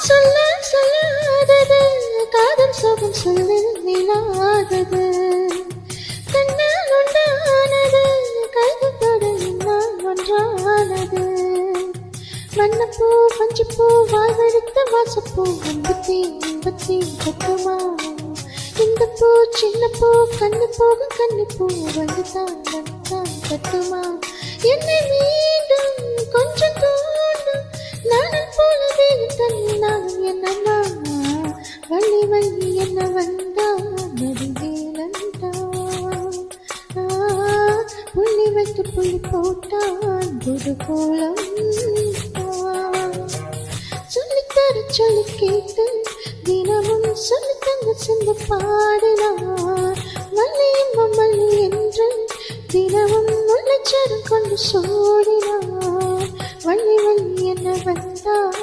சொல்ல சொல்லாதது காதல் சோகம் சொல்லு நிலாதது கண்ணால் உண்டானது கைதத்தோடு என்னால் ஒன்றானது வண்ணப்பூ பஞ்சுப்பூ வாழ்வெடுத்த வாசப்பூ அன்பத்தே கட்டுமா இந்த பூ சின்ன பூ கண்ணு போகும் கண்ணு பூ வந்துதான் கட்டுமா என்னை மீண்டும் கொஞ்சம் தோண்டும் நானும் போல தேகம் தண்ணி நானும் என்னம்மா வள்ளி வள்ளி என்ன வந்தா நடுவேலண்டா புள்ளி வைத்து புள்ளி போட்டான் புது கோலம் சொல்லித்தர சொல்லி கேட்டு தினமும் சொல்லி தங்க சென்று பாடினார் மல்லியம்மா மல்லி என்று தினமும் முல்லைச்சரம் கொண்டு சோடினார் வள்ளி வள்ளி என்ன வந்தார்